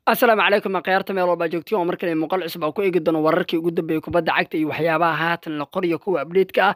السلام عليكم قيارة ميل walba joogtiin oo markale muuqaal cusub oo ku eegi doono wararkii ugu dambeeyay kubadda cagta iyo waxyaabaha haatan la qoriyo kuwa update-ka ah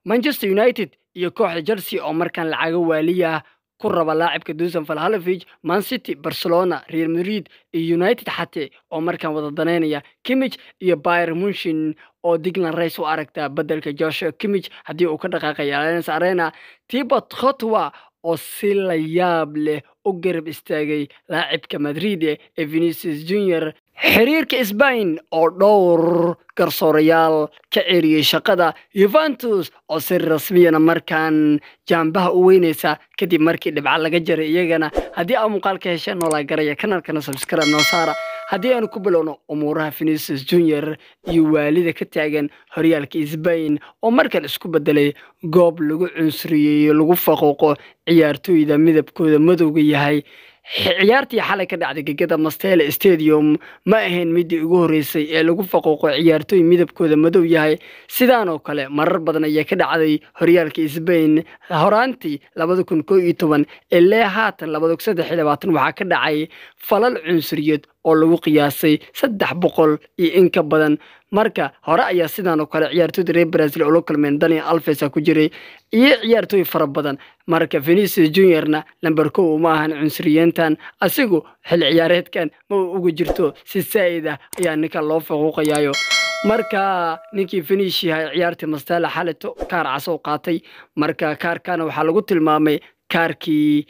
Manchester United iyo kooxda Chelsea oo markan lacaga waaliya ku raba laacibka Dusan Vlahovic Man City Barcelona Real Madrid iyo United xatee oo markan wada daneynaya Kimmich iyo Bayern Munchen oo Declan Rice u aragta bedelka Joshua Kimmich hadii uu ka dhaqaaqay Allianz Arena Thibaut Courtois oo si la yaab leh u garab istaagay laacibka Madrid ee Vinicius Junior xiriirka Spain oo dhowr garsoorayaal ka ceeriyay shaqada Juventus oo si rasmi ah markaan jambaha u weynaysa kadib markii dhibca laga jaray iyagana hadii aad muuqaalka heshay noola garaya kanaalkana subscribe noo saara hadii aan ku bilowno umuuraha Vinicius Junior iyo waalida ka taagan horyaalka Spain oo markan isku bedelay goob lagu cunsuriyeeyo lagu faquuqo ciyaartooyda midabkooda madowga yahay ciyaartii xalay ka dhacday gegada Mestalla Stadium ma ahayn midii ugu horeysay ee lagu faquuqo ciyaartooy midabkooda madow yahay sidaan oo kale marar badan ayaa ka dhacday horyaalka Spain horaantii 2011 ilaa haatan 2023 waxa ka dhacay falal cunsuriyeed oo lagu qiyaasay 300 iyo in ka badan marka hore ayaa sidaan oo kale ciyaartooyda reer Brazil oo la kulmeen Dani Alves ku jiray iyo ciyaartooy fara badan marka Vinicius Juniorna number 2 ma ahan cunsuriyentan asigu xil ciyaareedkan ma ugu jirto si saayida ayaa ninka loo faquuqayo marka ninkii finish yahay ciyaartii Mestalla xalato kaar casoo qaatay marka kaarkana waxa lagu tilmaamay kaarkii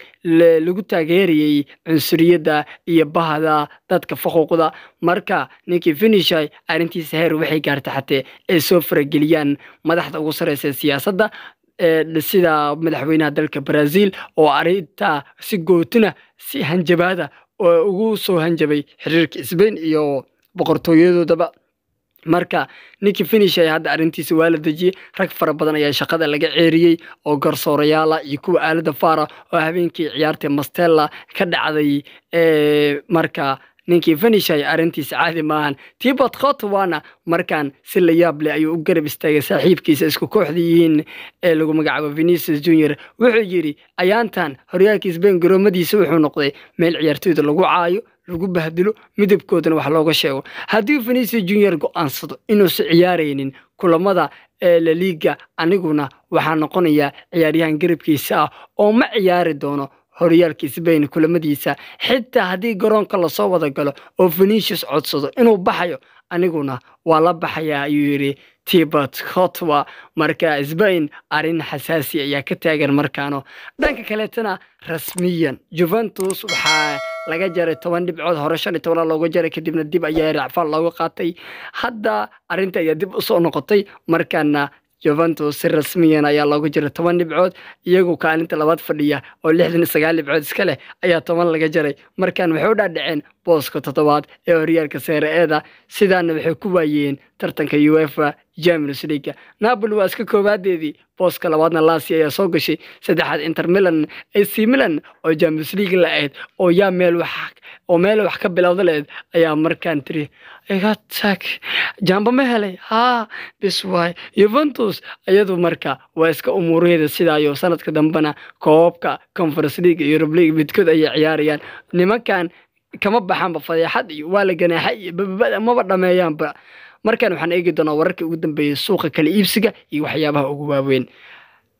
lagu taageeriyay cunsuriyada iyo bahda dadka faquuqda marka ninkii finish yahay arintiisa heer waxay gaartay xatee ay soo farageliyaan madaxda ugu sareysa siyaasadda sida madaxweynaha dalka Brazil oo arinta si gootina si hanjabaada oo ugu soo hanjabay xiriirka Spain iyo boqortooyadoodaba marka ninkii finish ay hadda arintiisa waa la dajiyay rag fara badan ayaa shaqada laga ceeriyay oo garsoorayaal iyo kuwa aalada faara oo habeenkii ciyaarta Mestalla ka dhacday marka ninkii finish ay arintiisa caadi maahan Thibaut Courtois markan si la yaab leh ayuu u garab istaagay saaxiibkiisa isku kooxdiyiin ee lagu magacaabo Vinicius Junior wuxuu yiri ayaantan horyaalka Spain garoomadiisa wuxuu noqday meel ciyaartooyda lagu caayo lagu bahdilo midabkoodana wax looga sheego hadii Vinicius Junior go'aansado inuu si ciyaareynin kulamada La Liga aniguna waxa noqonaya ciyaaryahan garabkiisa oo ma ciyaari doono horyaalka Spain kulamadiisa xitaa hadii garoonka la soo wada galo oo Vinicius codsado inuu baxayo aniguna waa la baxaya ayuu yiri Thibaut Courtois marka Spain arin xasaasi ayaa ka taagan markaano dhanka kale tana rasmiyan Juventus waxa laga jaray 10 dhibcood hore 15 looga jaray kadibna dib ayaa racfaan looga qaatay hadda arinta ayaa dib u soo noqotay markaana Juventus rasmiyan ayaa looga jaray 10 dhibcood iyagu kaalinta labaad fadhiya oo 69 dhibcood iska leh ayaa 10 laga jaray markan waxay u dhaadhaceen booska toddobaad ee horyaalka Serie A sidaana waxay ku waayeen tartanka UEFA Champions League Napoli waa iska koobadeedii booska labaadna Lazio ayaa soo gashay saddexaad Inter Milan AC Milan oo Champions League la aad oo yaa meel wax ka bilowday ayaa markan tiri iga tag jamba ma helay bisway Juventus ayadu marka waa iska umuureeda sidaayo sanadka dambana koobka Conference League iyo Europa League midkood ay ciyaarayaan nimankan kama baxaan fadeexad iyo waa la ganaaxay ma dhameeyaanba markan waxaan eegi doonaa wararkii ugu dambeeyay suuqa kala iibsiga iyo waxyaabaha ugu waaweyn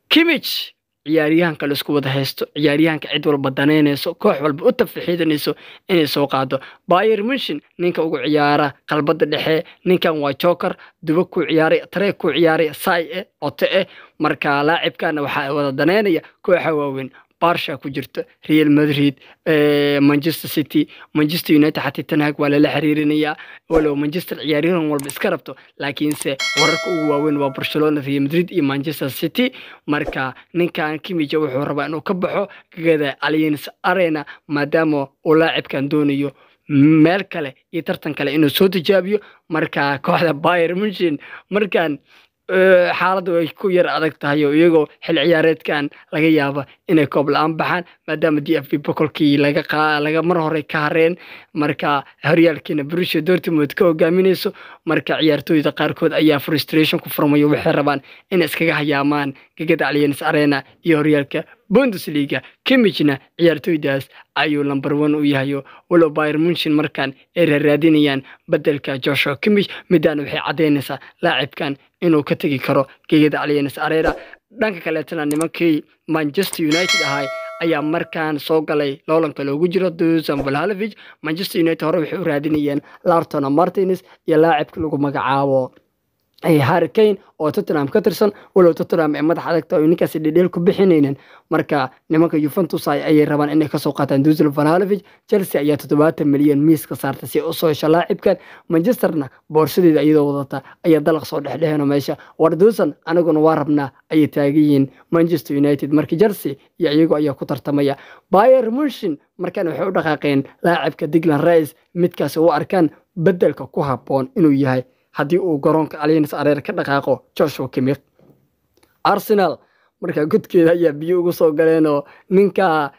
Kimmich ciyaaryahanka la isku wada haysto ciyaaryahanka cid walba daneynayso koox walba u tafaxiidanayso inay soo qaado Bayern Munchen ninka ugu ciyaara qalbada dhexe ninkan waa joker duba ku ciyaaray tare ku ciyaaray sai ote marka laacibkana waxa wada daneynaya kooxa waaweyn Barca ku jirto Real Madrid Manchester City Manchester United xataa Ten waa la xiriirinaya walow Manchester ciyaaryahan walba iska rabto laakiinse wararka ugu waaweyn waa Barcelona Real Madrid iyo Manchester City marka ninkan Kimmich wuxuu rabaa inuu ka baxo gegada Allianz Arena maadaama uu laacibkan doonayo meel kale iyo tartan kale inuu soo tijaabiyo marka kooxda Bayern Munchen markan xaaladdu ay ku yar adag tahay oo iyagoo xil ciyaareedkan laga yaabo inay koob la'aan baxaan maadaama DFB boqolkii laga mar hore ka hareen marka horyaalkiina Borussia Dortmund ka hogaaminayso marka ciyaartooyda qaarkood ayaa frustration ku furmayo waxay rabaan in iskaga hayaamaan gegada Allianz Arena iyo horyaalka Bundesliga. Kimmichna ciyaartoydaas ayuu number 1 u yahay walow Bayern Munchen markaan ay raadinayaan bedelka Joshua Kimmich midaan waxay cadeynaysaa laacibkan inuu ka tagi karo geeyada Allianz Arena. dhanka kale tana nimankii Manchester United ayaa markaan soo galay loolanka loogu jiro Dusan Vlahovic. Manchester United hore waxay u raadinayeen Lautaro Martinez iyo laacibka lagu magacaabo Harry Kane oo Tottenham ka tirsan walow Tottenham ay madax adagta oo ninkaas dhidheel ku bixinayeen. marka nimanka Juventus ay rabaan inay ka soo qaataan Dusan Vlahovic. Chelsea ayaa 70 milyan miiska saartay si uu soo hesho laacibkan. Manchesterna boorsadeeda iyadoo wadata ayaa dalaq soo dhexdhexeeno meesha war Dusan anaguna waa rabnaa ay taagiyiin Manchester United. marka Chelsea iyo iyagu ayaa ku tartamaya. Bayern Munchen markaan waxay u dhaqaaqeen laacibka Declan Rice midkaas oo arkaan bedelka ku haboon inuu yahay haddii uu garoonka Allianz Arena ka dhaqaaqo Joshua Kimmich. Arsenal marka godkeeda ayaa biyo ugu soo galeen oo ninka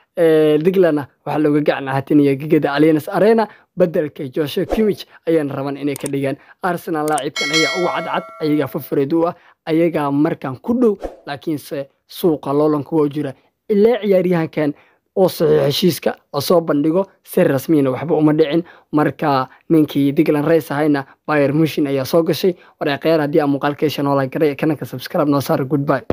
Declan waxa looga gacanaatinaya gegada Allianz Arena bedelka Joshua Kimmich ayaan raban inay ka dhigaan. Arsenal laacibkan ayaa ugu cadcad ayaga favorite u ah ayaga markaan ku dhow laakiinse suuqa loolanka waa jira ilaa ciyaaryahankan oo saxiix heshiiska oo soo bandhigo si rasmi ah waxba uma dhicin. marka ninkii Declan Rice ahayna Bayern Munchen ayaa soo gashay. wareer haddii aan muuqaalka heshan oo la garay kanalka subscribe noo saar. goodbye.